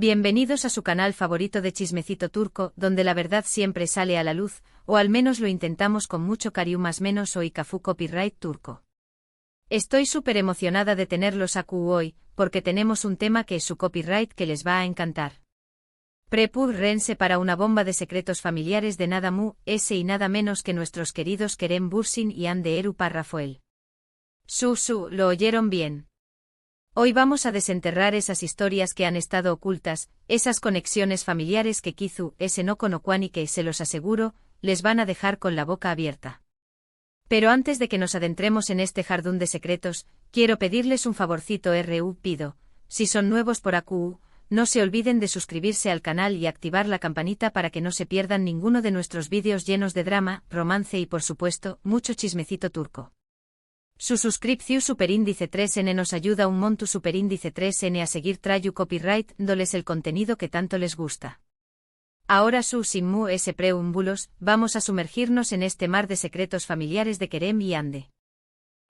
Bienvenidos a su canal favorito de Chismecito Turco, donde la verdad siempre sale a la luz, o al menos lo intentamos con mucho cariño más menos hoy Cafu Copyright Turco. Estoy súper emocionada de tenerlos aquí hoy, porque tenemos un tema que es su copyright que les va a encantar. Prepur Rense para una bomba de secretos familiares de nada mu, ese y nada menos que nuestros queridos Kerem Bürsin y Hande Erupar Rafael. Lo oyeron bien. Hoy vamos a desenterrar esas historias que han estado ocultas, esas conexiones familiares que Kizu ese no conocuan y que, se los aseguro, les van a dejar con la boca abierta. Pero antes de que nos adentremos en este jardín de secretos, quiero pedirles un favorcito pido, si son nuevos por AQU, no se olviden de suscribirse al canal y activar la campanita para que no se pierdan ninguno de nuestros vídeos llenos de drama, romance y por supuesto, mucho chismecito turco. Su suscripción superíndice 3N nos ayuda un monto superíndice 3N a seguir trayu copyright dándoles el contenido que tanto les gusta. Ahora sin mu ese preúmbulos, vamos a sumergirnos en este mar de secretos familiares de Kerem y Hande.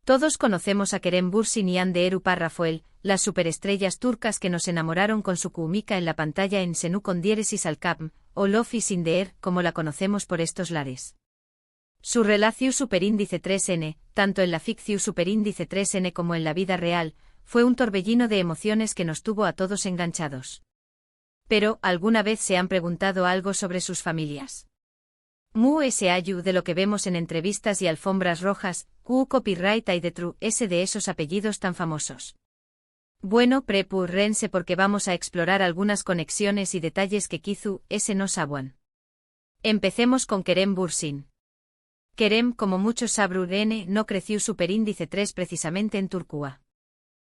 Todos conocemos a Kerem Bürsin y Hande Erupar Rafael, las superestrellas turcas que nos enamoraron con su kumica en la pantalla en Senu con diéresis al Kapm, o Lofi Sindeer, como la conocemos por estos lares. Su relación superíndice 3N, tanto en la ficción superíndice 3N como en la vida real, fue un torbellino de emociones que nos tuvo a todos enganchados. Pero, ¿alguna vez se han preguntado algo sobre sus familias? Mu ese ayu de lo que vemos en entrevistas y alfombras rojas, copyright hay de true ese de esos apellidos tan famosos. Bueno, prepúrense porque vamos a explorar algunas conexiones y detalles que Kizu ese no saben. Empecemos con Kerem Bürsin. Kerem, como muchos sabrán, no creció superíndice 3 precisamente en Turquía.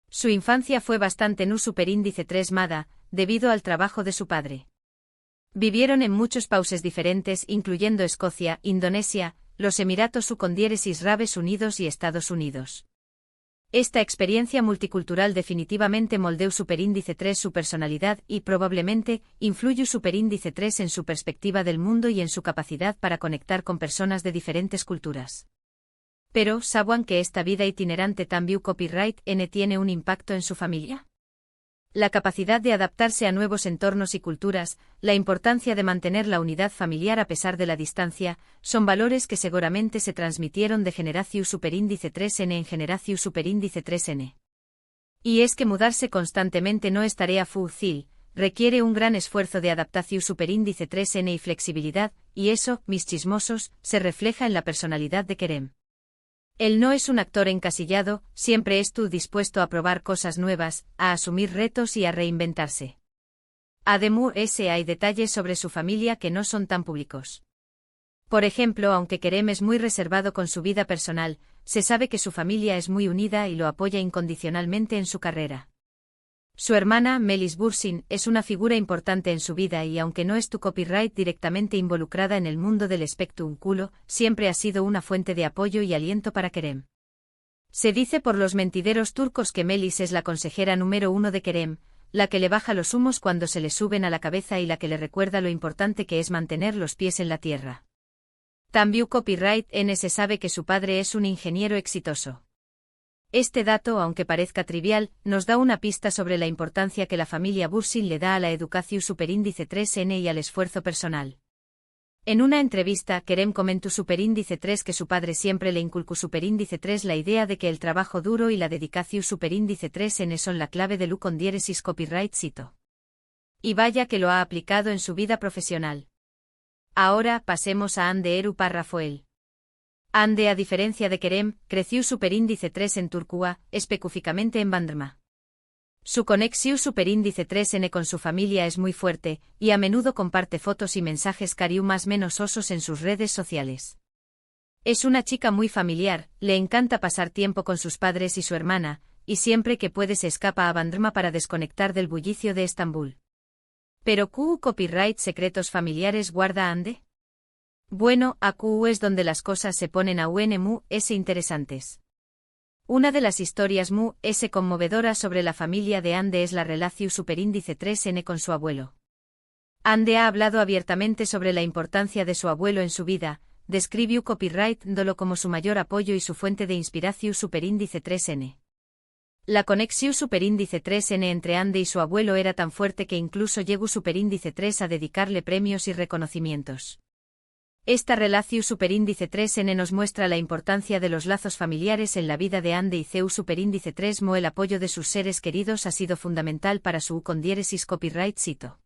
Su infancia fue bastante nu superíndice 3 mada, debido al trabajo de su padre. Vivieron en muchos países diferentes, incluyendo Escocia, Indonesia, los Emiratos Condieresis Árabes Unidos y Estados Unidos. Esta experiencia multicultural definitivamente moldeó superíndice 3 su personalidad y probablemente influyó superíndice 3 en su perspectiva del mundo y en su capacidad para conectar con personas de diferentes culturas. Pero, ¿saben que esta vida itinerante también copyright N tiene un impacto en su familia? La capacidad de adaptarse a nuevos entornos y culturas, la importancia de mantener la unidad familiar a pesar de la distancia, son valores que seguramente se transmitieron de generación superíndice 3N en generación superíndice 3N. Y es que mudarse constantemente no es tarea fácil, requiere un gran esfuerzo de adaptación superíndice 3N y flexibilidad, y eso, mis chismosos, se refleja en la personalidad de Kerem. Él no es un actor encasillado, siempre estuvo dispuesto a probar cosas nuevas, a asumir retos y a reinventarse. Además, hay detalles sobre su familia que no son tan públicos. Por ejemplo, aunque Kerem es muy reservado con su vida personal, se sabe que su familia es muy unida y lo apoya incondicionalmente en su carrera. Su hermana, Melis Bürsin, es una figura importante en su vida y aunque no es tu copyright directamente involucrada en el mundo del espectáculo, siempre ha sido una fuente de apoyo y aliento para Kerem. Se dice por los mentideros turcos que Melis es la consejera número 1 de Kerem, la que le baja los humos cuando se le suben a la cabeza y la que le recuerda lo importante que es mantener los pies en la tierra. También copyright N se sabe que su padre es un ingeniero exitoso. Este dato, aunque parezca trivial, nos da una pista sobre la importancia que la familia Bürsin le da a la educación superíndice 3N y al esfuerzo personal. En una entrevista, Kerem comentó superíndice 3 que su padre siempre le inculcó superíndice 3 la idea de que el trabajo duro y la dedicación superíndice 3N son la clave de con diéresis copyright cito. Y vaya que lo ha aplicado en su vida profesional. Ahora, pasemos a Hande Erupar Rafael. Hande, a diferencia de Kerem, creció superíndice 3 en Turquía, específicamente en Bandırma. Su conexión superíndice 3N con su familia es muy fuerte, y a menudo comparte fotos y mensajes cariu más menos osos en sus redes sociales. Es una chica muy familiar, le encanta pasar tiempo con sus padres y su hermana, y siempre que puede se escapa a Bandırma para desconectar del bullicio de Estambul. ¿Pero copyright secretos familiares guarda Hande? Bueno, AQU es donde las cosas se ponen a mu interesantes. Una de las historias mu conmovedoras sobre la familia de Hande es la relación superíndice 3N con su abuelo. Hande ha hablado abiertamente sobre la importancia de su abuelo en su vida, describió copyright dándolo como su mayor apoyo y su fuente de inspiración superíndice 3N. La conexión superíndice 3N entre Ande y su abuelo era tan fuerte que incluso llegó superíndice 3 a dedicarle premios y reconocimientos. Esta relación superíndice 3N nos muestra la importancia de los lazos familiares en la vida de Ande y Zeu superíndice 3 Mo. El apoyo de sus seres queridos ha sido fundamental para su con diéresis copyright cito.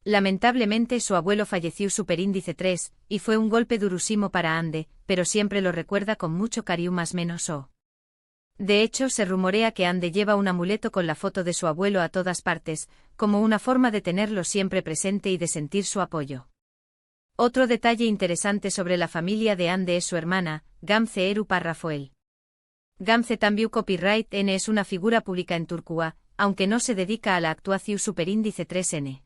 Lamentablemente su abuelo falleció superíndice 3, y fue un golpe durísimo para Ande, pero siempre lo recuerda con mucho cariño más menos o. De hecho se rumorea que Ande lleva un amuleto con la foto de su abuelo a todas partes, como una forma de tenerlo siempre presente y de sentir su apoyo. Otro detalle interesante sobre la familia de Ande es su hermana, Gamze Eru Parrafoel. Gamze también copyright N es una figura pública en Turquía, aunque no se dedica a la actuación superíndice 3N.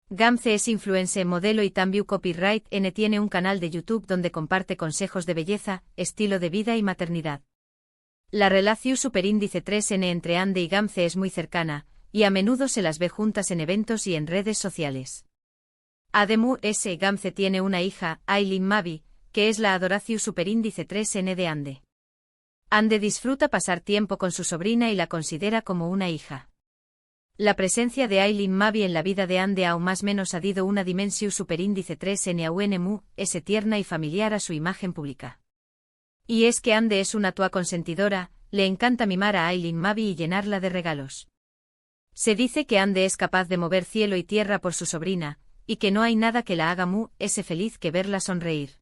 Gamze es influencer, modelo y también copyright N tiene un canal de YouTube donde comparte consejos de belleza, estilo de vida y maternidad. La relación superíndice 3N entre Ande y Gamze es muy cercana, y a menudo se las ve juntas en eventos y en redes sociales. Además, Gamze tiene una hija, Aylin Mavi, que es la adoración superíndice 3N de Ande. Ande disfruta pasar tiempo con su sobrina y la considera como una hija. La presencia de Aylin Mavi en la vida de Ande aún más menos ha dado una dimensión superíndice 3N a UNMU, es tierna y familiar a su imagen pública. Y es que Ande es una tua consentidora, le encanta mimar a Aylin Mavi y llenarla de regalos. Se dice que Ande es capaz de mover cielo y tierra por su sobrina, y que no hay nada que la haga feliz que verla sonreír.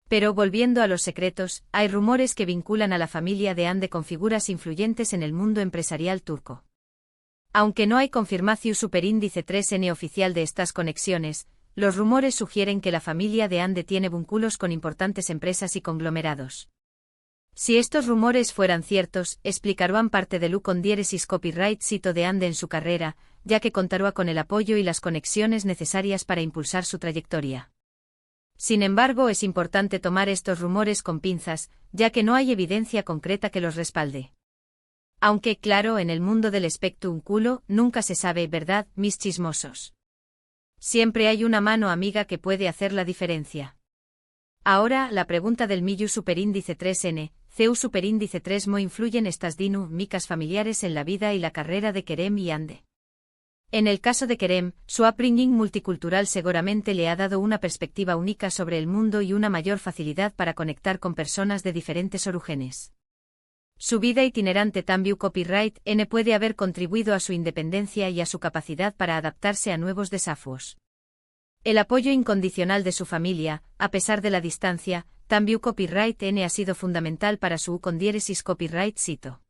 Pero volviendo a los secretos, hay rumores que vinculan a la familia de Ande con figuras influyentes en el mundo empresarial turco. Aunque no hay confirmación superíndice 3N oficial de estas conexiones, los rumores sugieren que la familia de Ande tiene vínculos con importantes empresas y conglomerados. Si estos rumores fueran ciertos, explicarían parte de con diéresis copyright cito de Ande en su carrera, ya que contará con el apoyo y las conexiones necesarias para impulsar su trayectoria. Sin embargo, es importante tomar estos rumores con pinzas, ya que no hay evidencia concreta que los respalde. Aunque, claro, en el mundo del espectáculo nunca se sabe, ¿verdad, mis chismosos? Siempre hay una mano amiga que puede hacer la diferencia. Ahora, la pregunta del millu superíndice 3N, Zeu superíndice 3 Mo influyen estas dinámicas familiares en la vida y la carrera de Kerem y Ande. En el caso de Kerem, su upbringing multicultural seguramente le ha dado una perspectiva única sobre el mundo y una mayor facilidad para conectar con personas de diferentes orígenes. Su vida itinerante también copyright N puede haber contribuido a su independencia y a su capacidad para adaptarse a nuevos desafíos. El apoyo incondicional de su familia, a pesar de la distancia, también copyright N ha sido fundamental para su con diéresis copyright cito.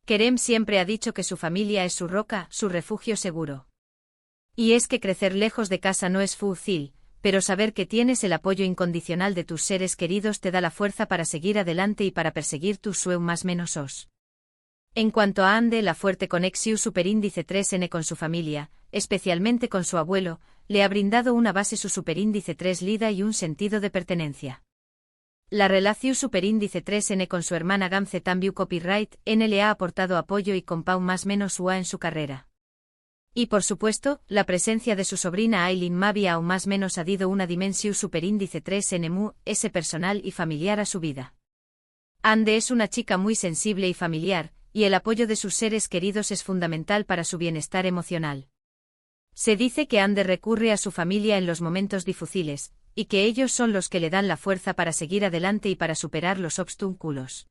Kerem siempre ha dicho que su familia es su roca, su refugio seguro. Y es que crecer lejos de casa no es fácil, pero saber que tienes el apoyo incondicional de tus seres queridos te da la fuerza para seguir adelante y para perseguir tus sueños más menos os. En cuanto a Ande, la fuerte conexión superíndice 3N con su familia, especialmente con su abuelo, le ha brindado una base su superíndice 3 lida y un sentido de pertenencia. La relación superíndice 3N con su hermana Gamze también copyright N le ha aportado apoyo y compau más menos UA en su carrera. Y por supuesto, la presencia de su sobrina Aylin Mavi aún más menos ha dado una dimensión superíndice 3N mu, ese personal y familiar a su vida. Ande es una chica muy sensible y familiar, y el apoyo de sus seres queridos es fundamental para su bienestar emocional. Se dice que Ande recurre a su familia en los momentos difíciles, y que ellos son los que le dan la fuerza para seguir adelante y para superar los obstáculos.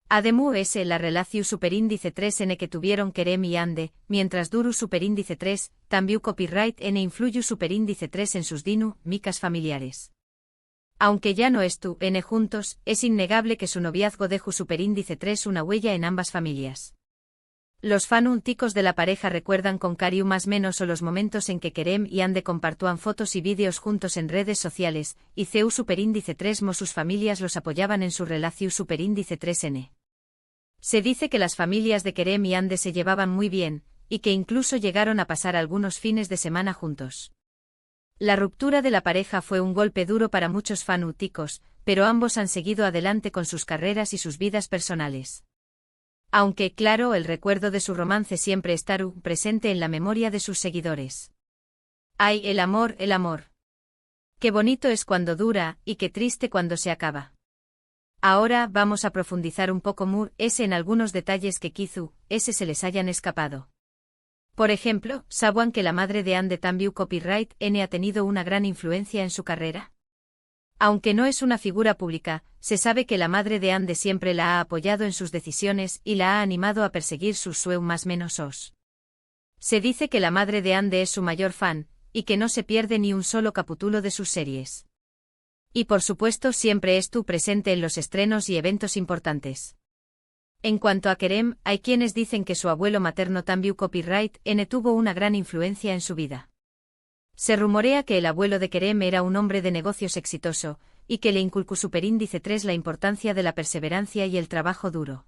Además es la relación superíndice 3N que tuvieron Kerem y Ande, mientras duru superíndice 3, también copyright N influye superíndice 3 en sus dinámicas familiares. Aunque ya no N juntos, es innegable que su noviazgo dejó superíndice 3 una huella en ambas familias. Los fanáticos de la pareja recuerdan con cariño más menos o los momentos en que Kerem y Ande compartían fotos y vídeos juntos en redes sociales, y Zeu superíndice 3 Mo sus familias los apoyaban en su relación superíndice 3N. Se dice que las familias de Kerem y Ande se llevaban muy bien, y que incluso llegaron a pasar algunos fines de semana juntos. La ruptura de la pareja fue un golpe duro para muchos fanáticos, pero ambos han seguido adelante con sus carreras y sus vidas personales. Aunque, claro, el recuerdo de su romance siempre estará presente en la memoria de sus seguidores. ¡Ay, el amor, el amor! Qué bonito es cuando dura, y qué triste cuando se acaba. Ahora vamos a profundizar un poco en algunos detalles que se les hayan escapado. Por ejemplo, ¿sabían que la madre de Anne de Tambiu Copyright N ha tenido una gran influencia en su carrera? Aunque no es una figura pública, se sabe que la madre de Anne siempre la ha apoyado en sus decisiones y la ha animado a perseguir sus sueños más menos. Se dice que la madre de Anne es su mayor fan, y que no se pierde ni un solo capítulo de sus series. Y por supuesto siempre estuvo presente en los estrenos y eventos importantes. En cuanto a Kerem, hay quienes dicen que su abuelo materno Tambiu Copyright N tuvo una gran influencia en su vida. Se rumorea que el abuelo de Kerem era un hombre de negocios exitoso, y que le inculcó Superíndice 3 la importancia de la perseverancia y el trabajo duro.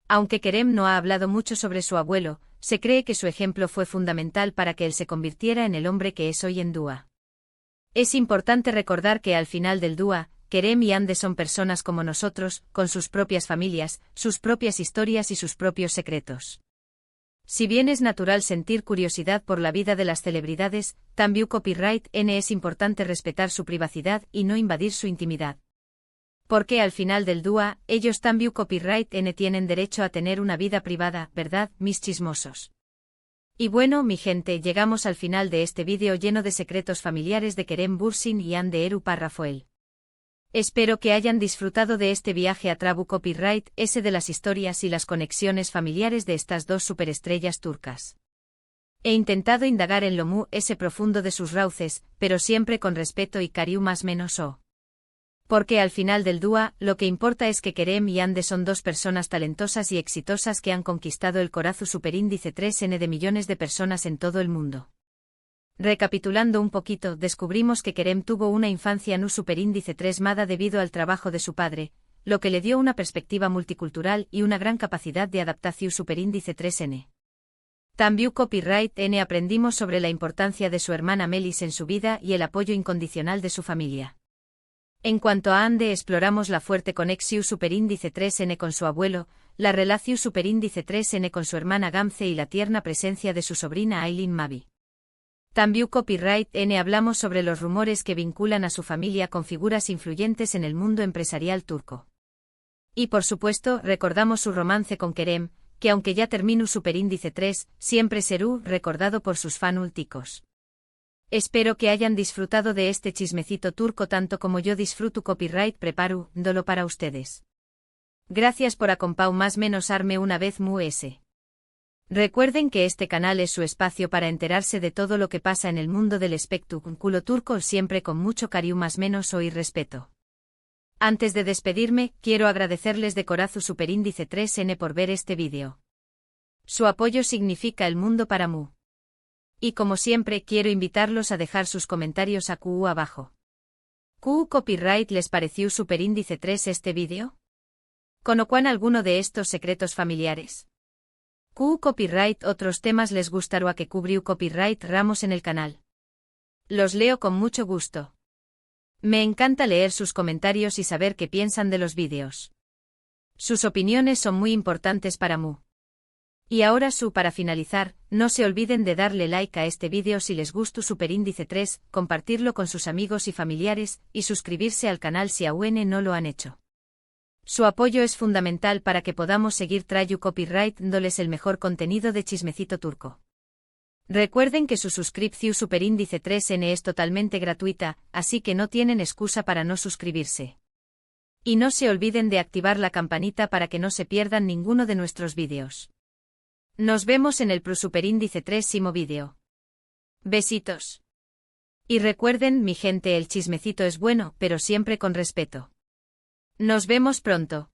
Aunque Kerem no ha hablado mucho sobre su abuelo, se cree que su ejemplo fue fundamental para que él se convirtiera en el hombre que es hoy en día. Es importante recordar que al final del día, Kerem y Anne son personas como nosotros, con sus propias familias, sus propias historias y sus propios secretos. Si bien es natural sentir curiosidad por la vida de las celebridades, Tambiu Copyright N es importante respetar su privacidad y no invadir su intimidad. Porque al final del día, ellos Tambiu Copyright N tienen derecho a tener una vida privada, ¿verdad, mis chismosos? Y bueno, mi gente, llegamos al final de este vídeo lleno de secretos familiares de Kerem Bürsin y Anne de Eru Parrafoel. Espero que hayan disfrutado de este viaje a Tambiu Copyright S de las historias y las conexiones familiares de estas dos superestrellas turcas. He intentado indagar en lo profundo de sus raíces, pero siempre con respeto y cariño más menos. Porque al final del día, lo que importa es que Kerem y Anne son dos personas talentosas y exitosas que han conquistado el corazón Superíndice 3N de millones de personas en todo el mundo. Recapitulando un poquito, descubrimos que Kerem tuvo una infancia no Superíndice 3 mada debido al trabajo de su padre, lo que le dio una perspectiva multicultural y una gran capacidad de adaptación Superíndice 3N. Tambiu Copyright N aprendimos sobre la importancia de su hermana Melis en su vida y el apoyo incondicional de su familia. En cuanto a Anne, exploramos la fuerte conexión Superíndice 3N con su abuelo, la relación Superíndice 3N con su hermana Gamze y la tierna presencia de su sobrina Aylin Mavi. Tambiu Copyright N hablamos sobre los rumores que vinculan a su familia con figuras influyentes en el mundo empresarial turco. Y por supuesto, recordamos su romance con Kerem, que aunque ya terminó Superíndice 3, siempre será recordado por sus fanúlticos. Espero que hayan disfrutado de este chismecito turco tanto como yo disfruto Copyright preparándolo para ustedes. Gracias por acompañarme una vez más. Recuerden que este canal es su espacio para enterarse de todo lo que pasa en el mundo del espectáculo turco siempre con mucho cariño más menos y respeto. Antes de despedirme, quiero agradecerles de corazón Superíndice 3N por ver este vídeo. Su apoyo significa el mundo para mí. Y como siempre quiero invitarlos a dejar sus comentarios abajo. ¿Qué copyright les pareció Superíndice 3 este vídeo? ¿Conocen alguno de estos secretos familiares? ¿Qué copyright otros temas les gustaría que cubrió Copyright Ramos en el canal? Los leo con mucho gusto. Me encanta leer sus comentarios y saber qué piensan de los vídeos. Sus opiniones son muy importantes para mí. Y ahora para finalizar, no se olviden de darle like a este vídeo si les gustó Superíndice 3, compartirlo con sus amigos y familiares, y suscribirse al canal si aún no lo han hecho. Su apoyo es fundamental para que podamos seguir trayendo Copyright dándoles el mejor contenido de chismecito turco. Recuerden que su suscripción Superíndice 3N es totalmente gratuita, así que no tienen excusa para no suscribirse. Y no se olviden de activar la campanita para que no se pierdan ninguno de nuestros vídeos. Nos vemos en el Superíndice 3º vídeo. Besitos. Y recuerden, mi gente, el chismecito es bueno, pero siempre con respeto. Nos vemos pronto.